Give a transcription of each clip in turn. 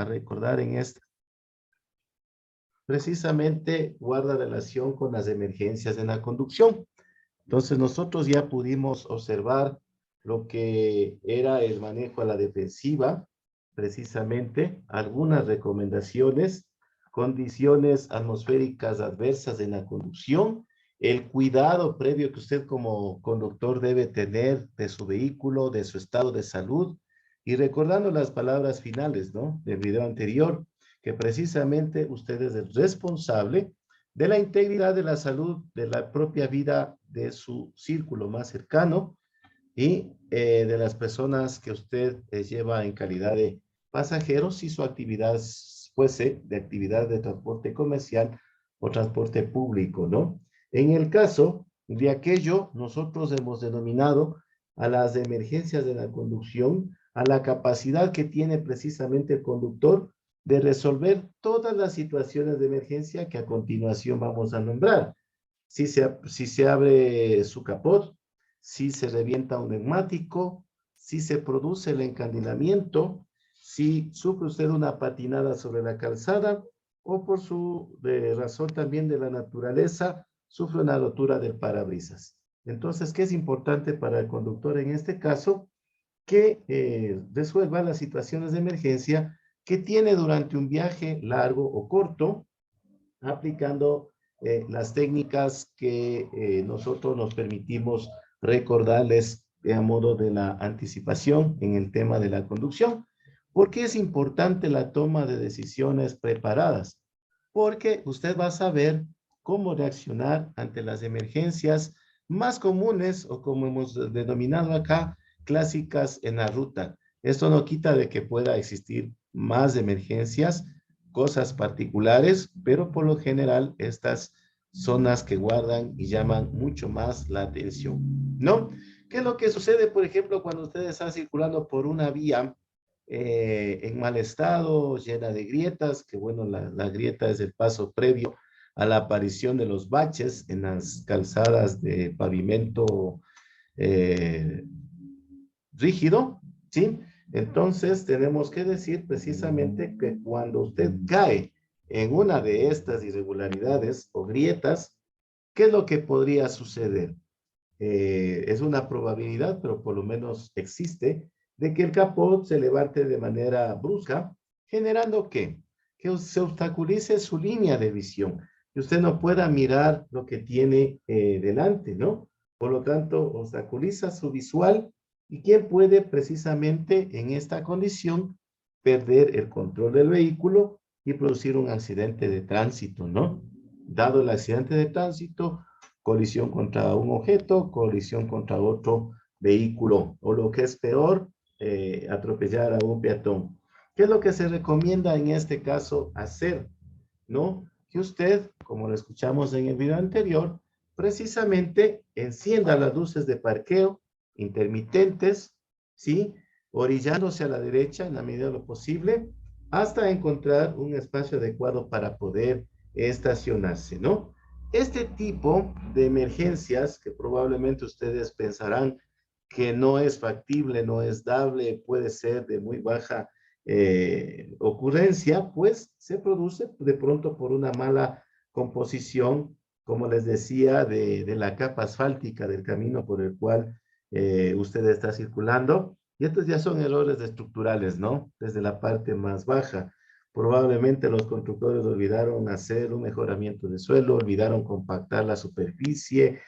a recordar en esta, precisamente guarda relación con las emergencias en la conducción. Entonces nosotros ya pudimos observar lo que era el manejo a la defensiva, precisamente algunas recomendaciones, condiciones atmosféricas adversas en la conducción, el cuidado previo que usted como conductor debe tener de su vehículo, de su estado de salud, y recordando las palabras finales, ¿no?, del video anterior, que precisamente usted es el responsable de la integridad de la salud, de la propia vida de su círculo más cercano y de las personas que usted lleva en calidad de pasajeros si su actividad fuese de actividad de transporte comercial o transporte público, ¿no? En el caso de aquello, nosotros hemos denominado a las emergencias de la conducción, a la capacidad que tiene precisamente el conductor de resolver todas las situaciones de emergencia que a continuación vamos a nombrar. Si se abre su capot, si se revienta un neumático, si se produce el encandilamiento, si sufre usted una patinada sobre la calzada o por su razón también de la naturaleza, sufre una rotura del parabrisas. Entonces, ¿qué es importante para el conductor en este caso? Que resuelva las situaciones de emergencia que tiene durante un viaje largo o corto, aplicando las técnicas que nosotros nos permitimos recordarles a modo de la anticipación en el tema de la conducción. ¿Por qué es importante la toma de decisiones preparadas? Porque usted va a saber cómo reaccionar ante las emergencias más comunes o como hemos denominado acá, clásicas en la ruta. Esto no quita de que pueda existir más emergencias, cosas particulares, pero por lo general estas son las que guardan y llaman mucho más la atención, ¿no? ¿Qué es lo que sucede, por ejemplo, cuando ustedes están circulando por una vía en mal estado, llena de grietas? Que bueno, la grieta es el paso previo a la aparición de los baches en las calzadas de pavimento rígido, ¿sí? Entonces, tenemos que decir precisamente que cuando usted cae en una de estas irregularidades o grietas, ¿qué es lo que podría suceder? Es una probabilidad, pero por lo menos existe, de que el capot se levante de manera brusca, generando ¿qué? Que se obstaculice su línea de visión, que usted no pueda mirar lo que tiene delante, ¿no? Por lo tanto, obstaculiza su visual. ¿Y quién puede precisamente en esta condición perder el control del vehículo y producir un accidente de tránsito, ¿no? Dado el accidente de tránsito, colisión contra un objeto, colisión contra otro vehículo, o lo que es peor, atropellar a un peatón. ¿Qué es lo que se recomienda en este caso hacer? ¿No? Que usted, como lo escuchamos en el video anterior, precisamente encienda las luces de parqueo intermitentes, ¿sí? Orillándose a la derecha en la medida de lo posible, hasta encontrar un espacio adecuado para poder estacionarse, ¿no? Este tipo de emergencias que probablemente ustedes pensarán que no es factible, no es dable, puede ser de muy baja ocurrencia, pues se produce de pronto por una mala composición, como les decía, de la capa asfáltica del camino por el cual usted está circulando. Y estos ya son errores estructurales, ¿no? Desde la parte más baja. Probablemente los constructores olvidaron hacer un mejoramiento de suelo, olvidaron compactar la superficie,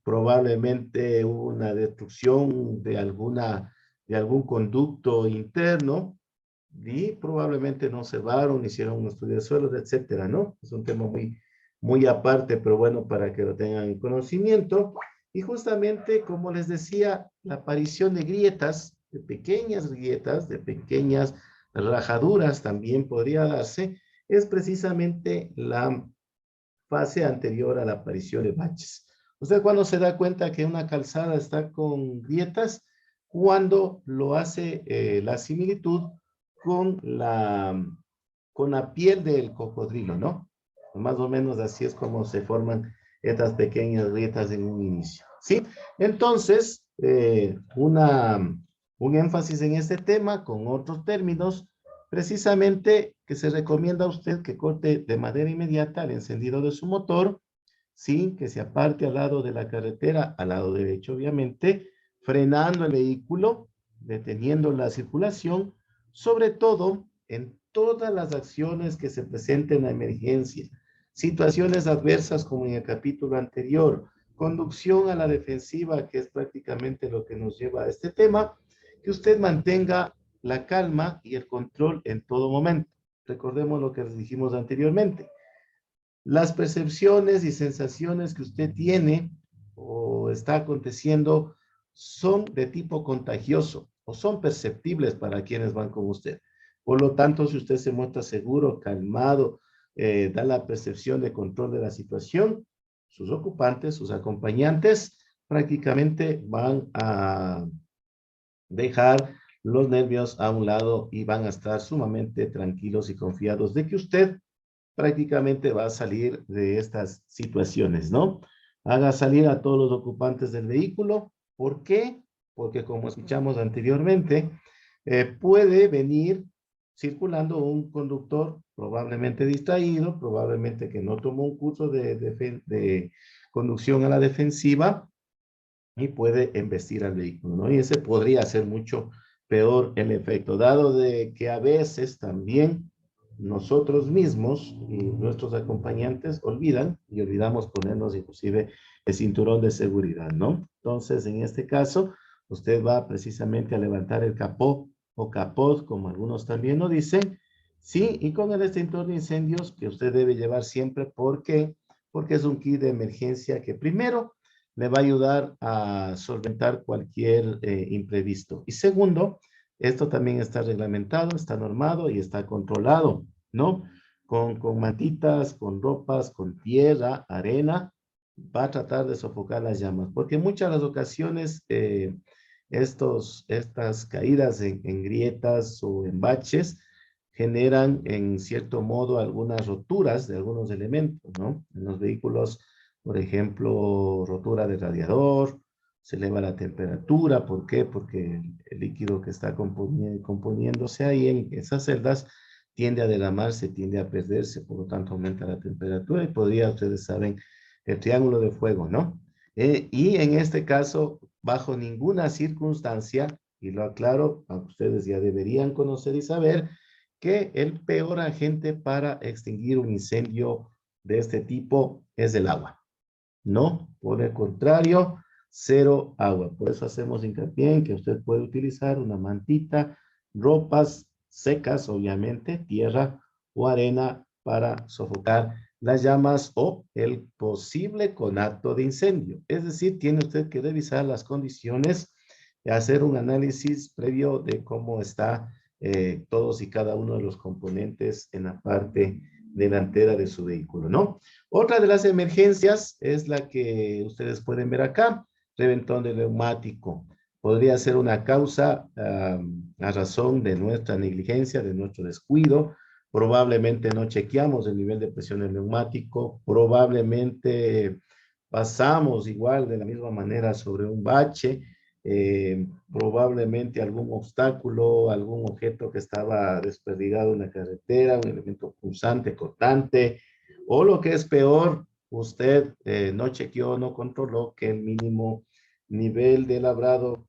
probablemente hubo una destrucción de algún conducto interno y probablemente no cerraron, hicieron un estudio de suelos, etcétera, ¿no? Es un tema muy aparte, pero bueno, para que lo tengan en conocimiento. Y justamente, como les decía, la aparición de grietas, de pequeñas rajaduras también podría darse, es precisamente la fase anterior a la aparición de baches. Usted cuando se da cuenta que una calzada está con grietas, cuando lo hace la similitud con con la piel del cocodrilo, ¿no? Más o menos así es como se forman estas pequeñas grietas en un inicio, ¿sí? Entonces, un énfasis en este tema con otros términos, Precisamente que se recomienda a usted que corte de manera inmediata el encendido de su motor, sin que se aparte al lado de la carretera, al lado derecho obviamente, frenando el vehículo, deteniendo la circulación, sobre todo en todas las acciones que se presenten a emergencia, situaciones adversas como en el capítulo anterior, conducción a la defensiva, que es prácticamente lo que nos lleva a este tema, que usted mantenga la calma y el control en todo momento. Recordemos lo que les dijimos anteriormente. Las percepciones y sensaciones que usted tiene o está aconteciendo son de tipo contagioso o son perceptibles para quienes van con usted. Por lo tanto, si usted se muestra seguro, calmado, da la percepción de control de la situación, sus ocupantes, sus acompañantes, prácticamente van a dejar los nervios a un lado y van a estar sumamente tranquilos y confiados de que usted prácticamente va a salir de estas situaciones, ¿no? Haga salir a todos los ocupantes del vehículo. ¿Por qué? Porque como escuchamos anteriormente, puede venir circulando un conductor probablemente distraído, probablemente que no tomó un curso de conducción a la defensiva y puede embestir al vehículo, ¿no? Y ese podría ser mucho peor el efecto, dado de que a veces también nosotros mismos y nuestros acompañantes olvidan y olvidamos ponernos inclusive el cinturón de seguridad, ¿no? Entonces, en este caso, usted va precisamente a levantar el capó o capot, como algunos también lo dicen, sí, y con el extintor de incendios que usted debe llevar siempre, ¿por qué? Porque es un kit de emergencia que primero le va a ayudar a solventar cualquier imprevisto. Y segundo, esto también está reglamentado, está normado y está controlado, ¿no? Con matitas, con ropas, con tierra, arena, va a tratar de sofocar las llamas, porque en muchas de las ocasiones estas caídas en grietas o en baches generan en cierto modo algunas roturas de algunos elementos, ¿no? En los vehículos, por ejemplo, rotura de radiador, se eleva la temperatura. ¿Por qué? Porque el líquido que está componiéndose ahí en esas celdas tiende a derramarse, tiende a perderse, por lo tanto aumenta la temperatura y podría, ustedes saben, el triángulo de fuego, ¿no? Y en este caso, bajo ninguna circunstancia, y lo aclaro, aunque ustedes ya deberían conocer y saber, que el peor agente para extinguir un incendio de este tipo es el agua. No, por el contrario, cero agua. Por eso hacemos hincapié en que usted puede utilizar una mantita, ropas secas, obviamente, tierra o arena para sofocar las llamas o el posible conato de incendio. Es decir, tiene usted que revisar las condiciones, hacer un análisis previo de cómo está todos y cada uno de los componentes en la parte delantera de su vehículo, ¿no? Otra de las emergencias es la que ustedes pueden ver acá, reventón de neumático. Podría ser una causa a razón de nuestra negligencia, de nuestro descuido. Probablemente no chequeamos el nivel de presión del neumático, probablemente pasamos igual de la misma manera sobre un bache, probablemente algún obstáculo, algún objeto que estaba desperdigado en la carretera, un elemento punzante, cortante, o lo que es peor, usted no chequeó, no controló que el mínimo nivel de labrado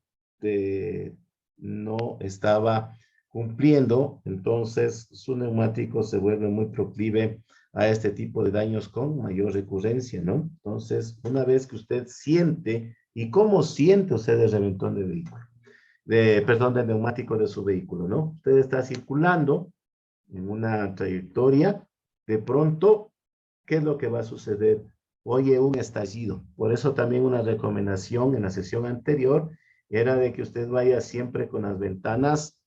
no estaba cumpliendo, entonces su neumático se vuelve muy proclive a este tipo de daños con mayor recurrencia, ¿no? Entonces, una vez que usted siente, ¿y cómo siente usted el reventón de vehículo? Perdón, del neumático de su vehículo, ¿no? Usted está circulando en una trayectoria, de pronto, ¿qué es lo que va a suceder? Oye, un estallido. Por eso también una recomendación en la sesión anterior era de que usted vaya siempre con las ventanas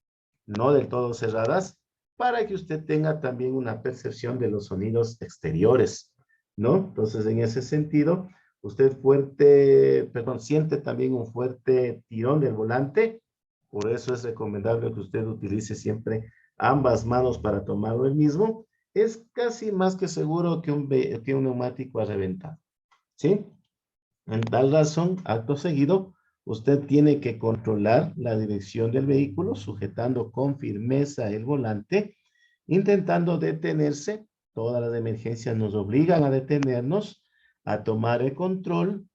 no del todo cerradas, para que usted tenga también una percepción de los sonidos exteriores, ¿no? Entonces, en ese sentido, usted siente también un fuerte tirón del volante, por eso es recomendable que usted utilice siempre ambas manos para tomarlo el mismo. Es casi más que seguro que un neumático ha reventado, ¿sí? En tal razón, acto seguido, usted tiene que controlar la dirección del vehículo, sujetando con firmeza el volante, intentando detenerse. Todas las emergencias nos obligan a detenernos, a tomar el control,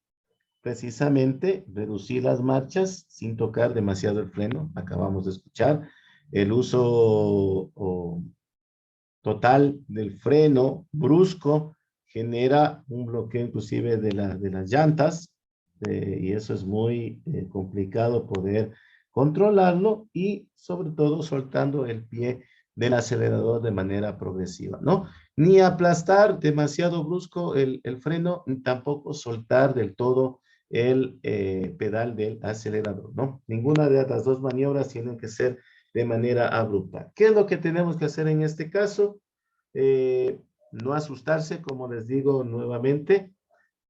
precisamente reducir las marchas sin tocar demasiado el freno. Acabamos de escuchar el uso total del freno brusco genera un bloqueo inclusive de las llantas, y eso es muy complicado poder controlarlo, y sobre todo soltando el pie del acelerador de manera progresiva, ¿no? Ni aplastar demasiado brusco el freno, ni tampoco soltar del todo el pedal del acelerador, ¿no? Ninguna de las dos maniobras tienen que ser de manera abrupta. ¿Qué es lo que tenemos que hacer en este caso? No asustarse, como les digo nuevamente,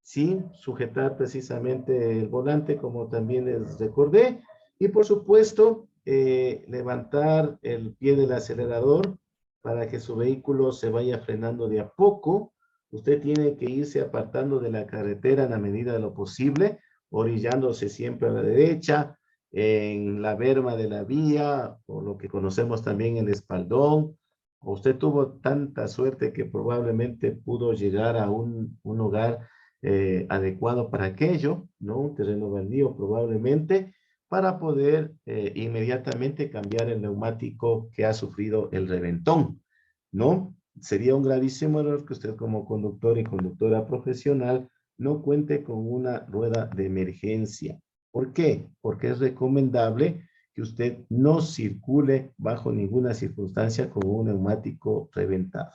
sí, sujetar precisamente el volante, como también les recordé, y por supuesto, levantar el pie del acelerador para que su vehículo se vaya frenando de a poco. Usted tiene que irse apartando de la carretera en la medida de lo posible, orillándose siempre a la derecha, en la berma de la vía, o lo que conocemos también el espaldón. Usted tuvo tanta suerte que probablemente pudo llegar a un hogar adecuado para aquello, ¿no? Un terreno baldío probablemente, para poder inmediatamente cambiar el neumático que ha sufrido el reventón, ¿no? Sería un gravísimo error que usted, como conductor y conductora profesional, no cuente con una rueda de emergencia. ¿Por qué? Porque es recomendable que usted no circule bajo ninguna circunstancia con un neumático reventado,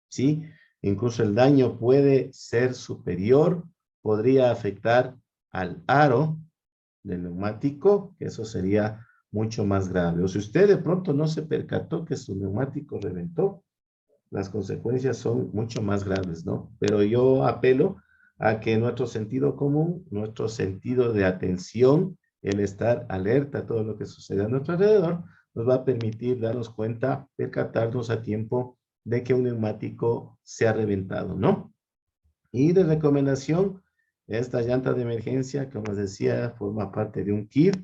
¿sí? Incluso el daño puede ser superior, podría afectar al aro del neumático, que eso sería mucho más grave. O si usted de pronto no se percató que su neumático reventó, las consecuencias son mucho más graves, ¿no? Pero yo apelo a que nuestro sentido común, nuestro sentido de atención, el estar alerta a todo lo que sucede a nuestro alrededor, nos va a permitir darnos cuenta, percatarnos a tiempo de que un neumático se ha reventado, ¿no? Y de recomendación, esta llanta de emergencia, como les decía, forma parte de un kit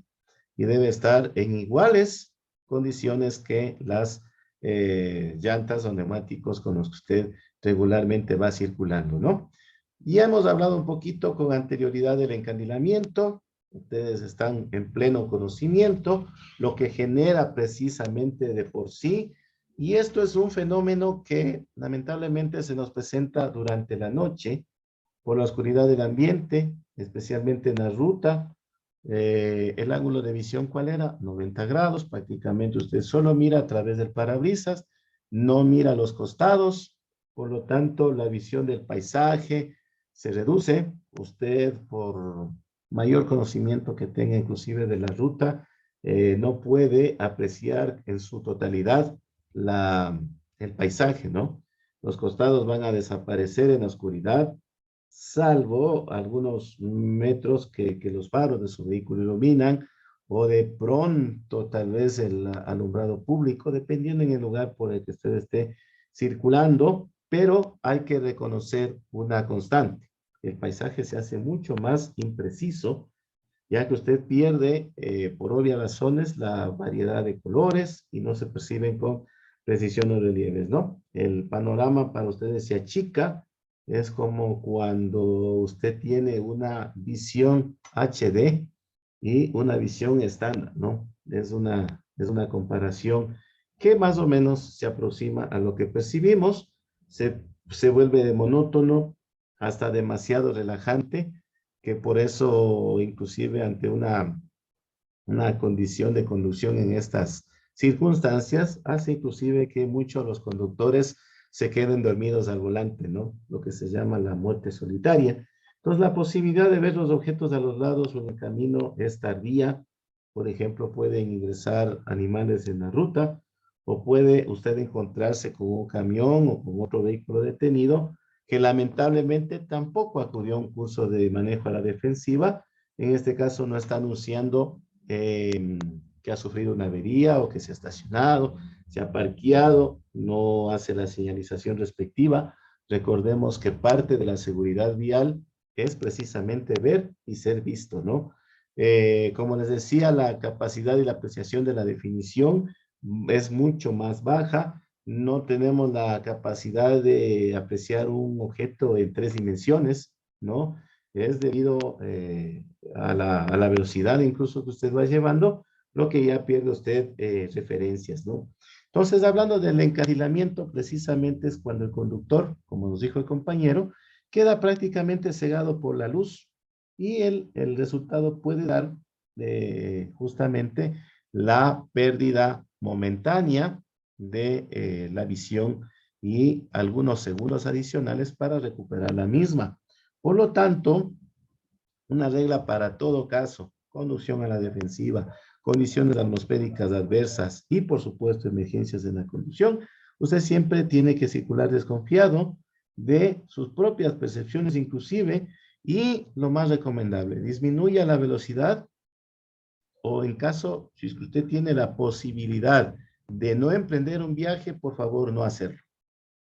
y debe estar en iguales condiciones que las llantas o neumáticos con los que usted regularmente va circulando, ¿no? Ya hemos hablado un poquito con anterioridad del encandilamiento. Ustedes están en pleno conocimiento, lo que genera precisamente de por sí. Y esto es un fenómeno que lamentablemente se nos presenta durante la noche por la oscuridad del ambiente, especialmente en la ruta. El ángulo de visión, ¿cuál era? 90 grados, prácticamente usted solo mira a través del parabrisas, no mira a los costados, por lo tanto la visión del paisaje se reduce. Usted, por mayor conocimiento que tenga inclusive de la ruta, no puede apreciar en su totalidad el paisaje, ¿no? Los costados van a desaparecer en la oscuridad, salvo algunos metros que los faros de su vehículo iluminan, o de pronto tal vez el alumbrado público, dependiendo en el lugar por el que usted esté circulando, pero hay que reconocer una constante. El paisaje se hace mucho más impreciso, ya que usted pierde, por obvias razones, la variedad de colores y no se perciben con precisión los relieves, ¿no? El panorama para ustedes se achica. Es como cuando usted tiene una visión HD y una visión estándar, ¿no? Es una comparación que más o menos se aproxima a lo que percibimos. Se vuelve monótono, hasta demasiado relajante, que por eso, inclusive ante una condición de conducción en estas circunstancias, hace inclusive que muchos de los conductores se queden dormidos al volante, ¿no? Lo que se llama la muerte solitaria. Entonces, la posibilidad de ver los objetos a los lados o en el camino es tardía. Por ejemplo, pueden ingresar animales en la ruta, o puede usted encontrarse con un camión o con otro vehículo detenido que lamentablemente tampoco acudió a un curso de manejo a la defensiva. En este caso no está anunciando que ha sufrido una avería o que se ha estacionado, se ha parqueado, no hace la señalización respectiva. Recordemos que parte de la seguridad vial es precisamente ver y ser visto, ¿no? Como les decía, la capacidad y la apreciación de la definición es mucho más baja. No tenemos la capacidad de apreciar un objeto en 3 dimensiones, ¿no? Es debido a la velocidad incluso que usted va llevando, lo que ya pierde usted referencias, ¿no? Entonces, hablando del encandilamiento, precisamente es cuando el conductor, como nos dijo el compañero, queda prácticamente cegado por la luz y el resultado puede dar justamente la pérdida momentánea de la visión y algunos segundos adicionales para recuperar la misma. Por lo tanto, una regla para todo caso, conducción a la defensiva, condiciones atmosféricas adversas y, por supuesto, emergencias en la conducción, usted siempre tiene que circular desconfiado de sus propias percepciones inclusive y lo más recomendable, disminuya la velocidad o en caso, si usted tiene la posibilidad de no emprender un viaje, por favor, no hacerlo.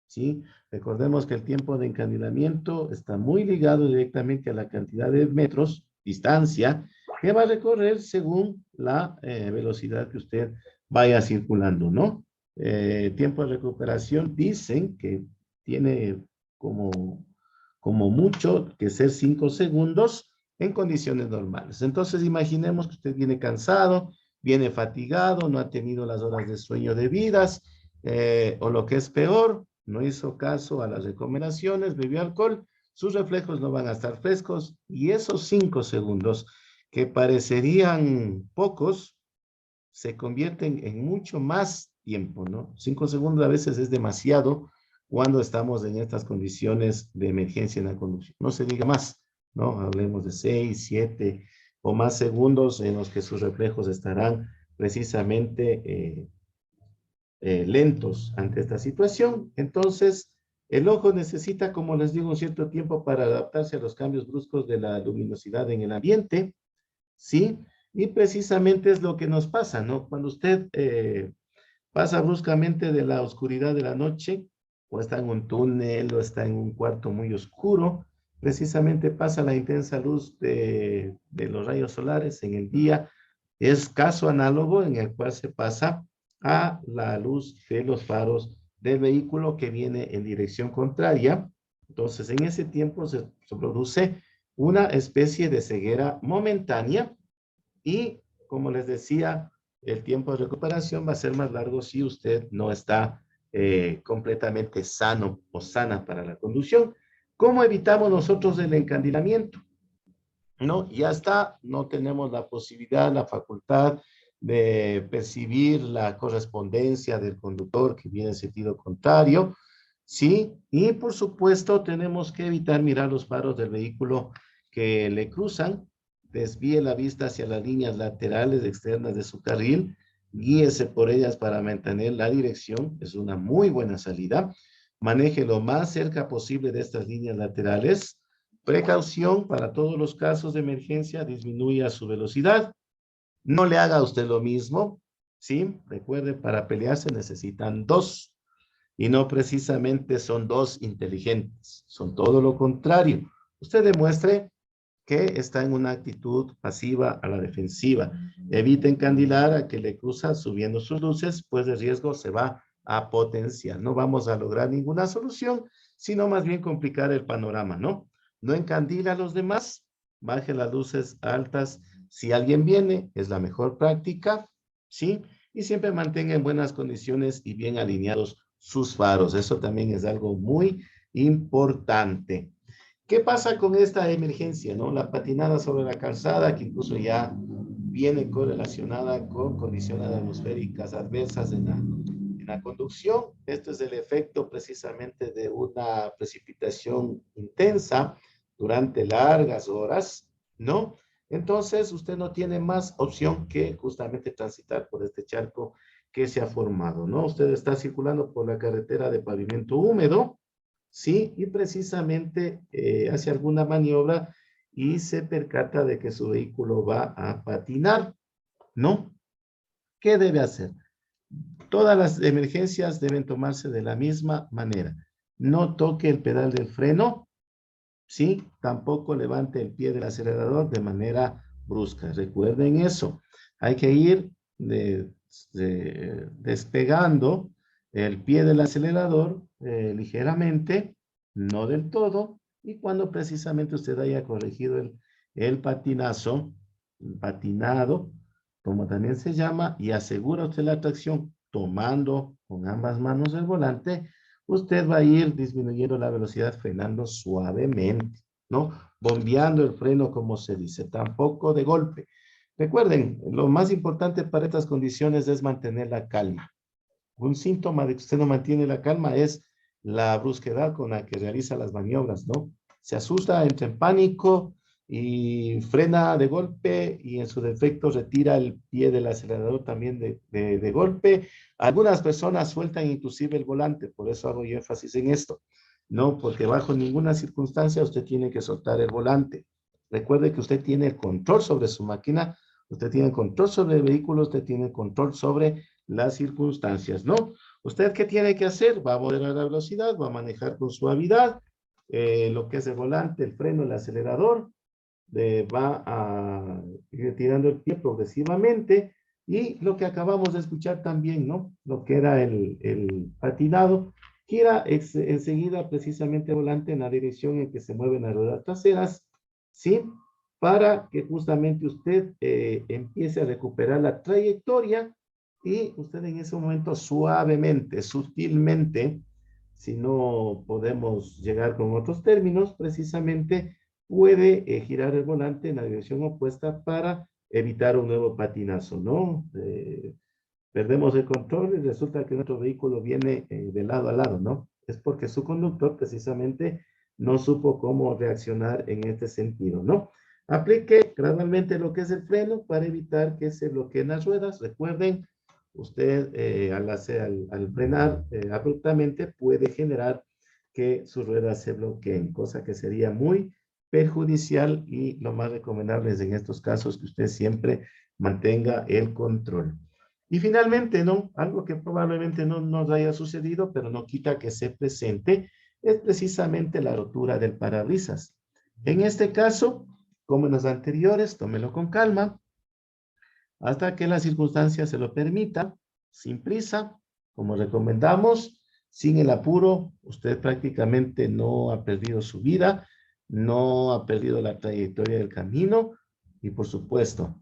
¿Sí? Recordemos que el tiempo de encandilamiento está muy ligado directamente a la cantidad de metros, distancia, que va a recorrer según la velocidad que usted vaya circulando, ¿no? Tiempo de recuperación dicen que tiene como, como mucho que ser 5 segundos en condiciones normales. Entonces, imaginemos que usted viene cansado, viene fatigado, no ha tenido las horas de sueño debidas, o lo que es peor, no hizo caso a las recomendaciones, bebió alcohol, sus reflejos no van a estar frescos y esos 5 segundos que parecerían pocos se convierten en mucho más tiempo, ¿no? 5 segundos a veces es demasiado cuando estamos en estas condiciones de emergencia en la conducción. No se diga más, ¿no? Hablemos de 6, 7 o más segundos en los que sus reflejos estarán precisamente lentos ante esta situación. Entonces, el ojo necesita, como les digo, un cierto tiempo para adaptarse a los cambios bruscos de la luminosidad en el ambiente, ¿sí? Y precisamente es lo que nos pasa, ¿no? Cuando usted pasa bruscamente de la oscuridad de la noche, o está en un túnel, o está en un cuarto muy oscuro, precisamente pasa la intensa luz de los rayos solares en el día. Es caso análogo en el cual se pasa a la luz de los faros del vehículo que viene en dirección contraria. Entonces, en ese tiempo se produce una especie de ceguera momentánea y, como les decía, el tiempo de recuperación va a ser más largo si usted no está completamente sano o sana para la conducción. ¿Cómo evitamos nosotros el encandilamiento? No, ya está, no tenemos la posibilidad, la facultad de percibir la correspondencia del conductor que viene en sentido contrario, ¿sí? Y por supuesto tenemos que evitar mirar los faros del vehículo que le cruzan, desvíe la vista hacia las líneas laterales externas de su carril, guíese por ellas para mantener la dirección, es una muy buena salida, maneje lo más cerca posible de estas líneas laterales. Precaución para todos los casos de emergencia, disminuya su velocidad. No le haga a usted lo mismo, ¿sí? Recuerde, para pelear se necesitan dos y no precisamente son dos inteligentes, son todo lo contrario. Usted demuestre que está en una actitud pasiva a la defensiva. Evite encandilar a que le cruza subiendo sus luces, pues el riesgo se va a potenciar. No vamos a lograr ninguna solución, sino más bien complicar el panorama, ¿no? No encandila a los demás, baje las luces altas. Si alguien viene, es la mejor práctica, ¿sí? Y siempre mantenga en buenas condiciones y bien alineados sus faros. Eso también es algo muy importante. ¿Qué pasa con esta emergencia, no? La patinada sobre la calzada, que incluso ya viene correlacionada con condiciones atmosféricas adversas en la conducción. Esto es el efecto precisamente de una precipitación intensa durante largas horas, ¿no? Entonces, usted no tiene más opción que justamente transitar por este charco que se ha formado, ¿no? Usted está circulando por la carretera de pavimento húmedo, ¿sí? Y precisamente hace alguna maniobra y se percata de que su vehículo va a patinar, ¿no? ¿Qué debe hacer? Todas las emergencias deben tomarse de la misma manera. No toque el pedal del freno, ¿sí? Tampoco levante el pie del acelerador de manera brusca. Recuerden eso. Hay que ir despegando el pie del acelerador ligeramente, no del todo, y cuando precisamente usted haya corregido el patinazo, patinado, como también se llama, y asegura usted la tracción tomando con ambas manos el volante, usted va a ir disminuyendo la velocidad frenando suavemente, ¿no? Bombeando el freno, como se dice, tampoco de golpe. Recuerden, lo más importante para estas condiciones es mantener la calma. Un síntoma de que usted no mantiene la calma es la brusquedad con la que realiza las maniobras, ¿no? Se asusta, entra en pánico y frena de golpe y en su defecto retira el pie del acelerador también de golpe. Algunas personas sueltan inclusive el volante, por eso hago yo énfasis en esto, ¿no? Porque bajo ninguna circunstancia usted tiene que soltar el volante. Recuerde que usted tiene el control sobre su máquina, usted tiene el control sobre el vehículo, usted tiene el control sobre las circunstancias, ¿no? ¿Usted qué tiene que hacer? Va a moderar la velocidad, va a manejar con suavidad, lo que es el volante, el freno, el acelerador, va a ir retirando el pie progresivamente y lo que acabamos de escuchar también, ¿no? Lo que era el patinado, gira enseguida precisamente el volante en la dirección en que se mueven las ruedas traseras, ¿sí? Para que justamente usted empiece a recuperar la trayectoria y usted en ese momento suavemente, sutilmente, si no podemos llegar con otros términos, precisamente puede girar el volante en la dirección opuesta para evitar un nuevo patinazo, ¿no? Perdemos el control y resulta que nuestro vehículo viene de lado a lado, ¿no? Es porque su conductor precisamente no supo cómo reaccionar en este sentido, ¿no? Aplique gradualmente lo que es el freno para evitar que se bloqueen las ruedas. Recuerden, usted al frenar abruptamente puede generar que sus ruedas se bloqueen, cosa que sería muy perjudicial y lo más recomendable es en estos casos que usted siempre mantenga el control. Y finalmente, ¿no? Algo que probablemente no nos haya sucedido, pero no quita que se presente, es precisamente la rotura del parabrisas. En este caso, como en los anteriores, tómelo con calma, hasta que la circunstancia se lo permita, sin prisa, como recomendamos, sin el apuro, usted prácticamente no ha perdido su vida, no ha perdido la trayectoria del camino y por supuesto,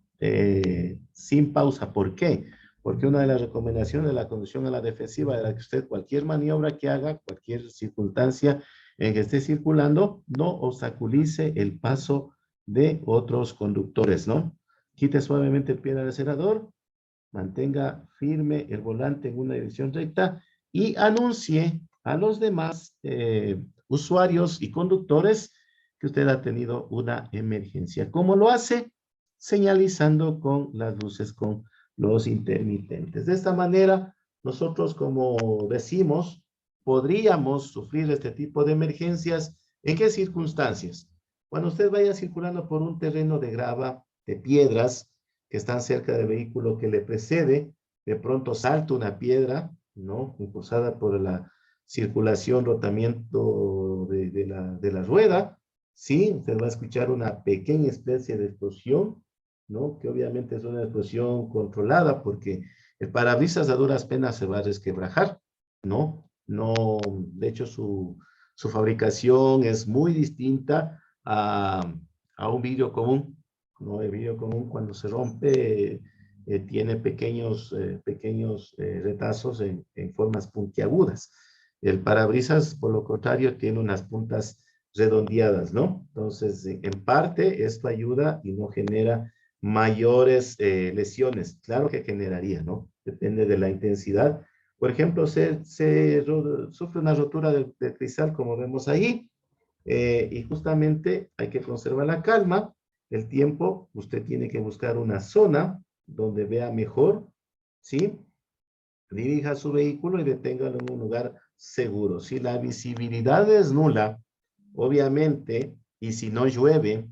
sin pausa. ¿Por qué? Porque una de las recomendaciones de la conducción a la defensiva era que usted cualquier maniobra que haga, cualquier circunstancia en que esté circulando, no obstaculice el paso de otros conductores, ¿no? Quite suavemente el pie del acelerador, mantenga firme el volante en una dirección recta y anuncie a los demás usuarios y conductores que usted ha tenido una emergencia. ¿Cómo lo hace? Señalizando con las luces, con los intermitentes. De esta manera, nosotros, como decimos, podríamos sufrir este tipo de emergencias. ¿En qué circunstancias? Cuando usted vaya circulando por un terreno de grava, de piedras, que están cerca del vehículo que le precede, de pronto salta una piedra, ¿no? Impulsada por la circulación, rotamiento de la rueda, sí, usted va a escuchar una pequeña especie de explosión, ¿no? Que obviamente es una explosión controlada porque el parabrisas a duras penas se va a resquebrajar, ¿no? No, de hecho su fabricación es muy distinta a un vidrio común, ¿no? El vidrio común cuando se rompe tiene pequeños retazos en formas puntiagudas. El parabrisas, por lo contrario, tiene unas puntas redondeadas, ¿no? Entonces, en parte, esto ayuda y no genera mayores lesiones. Claro que generaría, ¿no? Depende de la intensidad. Por ejemplo, sufre una rotura del cristal, como vemos ahí, y justamente hay que conservar la calma, el tiempo, usted tiene que buscar una zona donde vea mejor, ¿sí? Dirija su vehículo y deténgalo en un lugar seguro. Si la visibilidad es nula, obviamente, y si no llueve,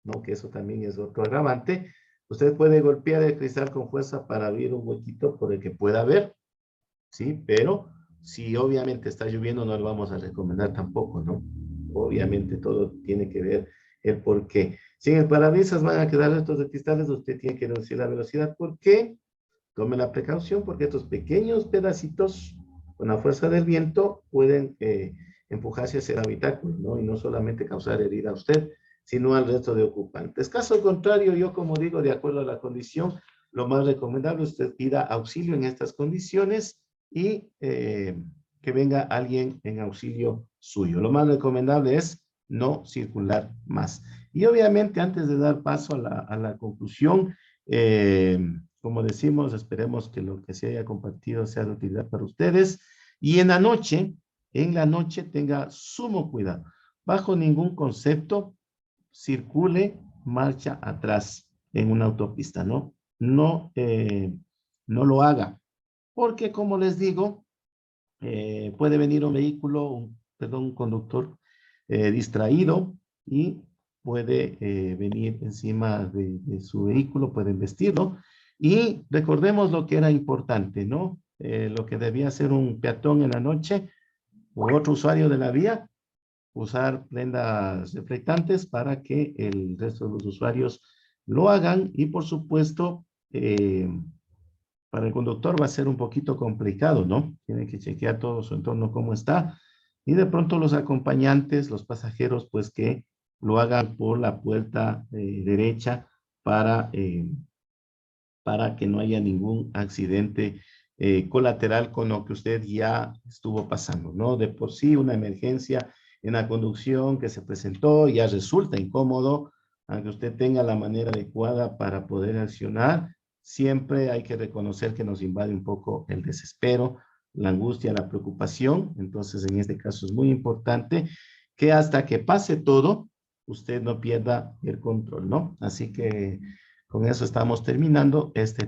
¿no? Que eso también es otro agravante, usted puede golpear el cristal con fuerza para abrir un huequito por el que pueda ver, ¿sí? Pero si obviamente está lloviendo, no lo vamos a recomendar tampoco, ¿no? Obviamente todo tiene que ver el por qué. Si en el parabrisas van a quedar restos de cristales, usted tiene que reducir la velocidad. ¿Por qué? Tome la precaución porque estos pequeños pedacitos con la fuerza del viento pueden empujarse hacia el habitáculo, ¿no? Y no solamente causar herida a usted, sino al resto de ocupantes. Caso contrario, yo como digo, de acuerdo a la condición, lo más recomendable es usted pida auxilio en estas condiciones y que venga alguien en auxilio suyo. Lo más recomendable es no circular más. Y obviamente antes de dar paso a la conclusión, como decimos, esperemos que lo que se haya compartido sea de utilidad para ustedes. Y en la noche tenga sumo cuidado. Bajo ningún concepto circule marcha atrás en una autopista, ¿no? No, no lo haga. Porque como les digo, puede venir un vehículo, un conductor distraído y puede venir encima de su vehículo, puede embestirlo. Y recordemos lo que era importante, ¿no? Lo que debía ser un peatón en la noche o otro usuario de la vía, usar prendas reflectantes para que el resto de los usuarios lo hagan y por supuesto para el conductor va a ser un poquito complicado, ¿no? Tiene que chequear todo su entorno cómo está y de pronto los acompañantes, los pasajeros, pues que lo hagan por la puerta derecha para, para que no haya ningún accidente colateral con lo que usted ya estuvo pasando, ¿no? De por sí una emergencia en la conducción que se presentó ya resulta incómodo, aunque usted tenga la manera adecuada para poder accionar, siempre hay que reconocer que nos invade un poco el desespero, la angustia, la preocupación. Entonces, en este caso es muy importante que hasta que pase todo, usted no pierda el control, ¿no? Así que con eso estamos terminando este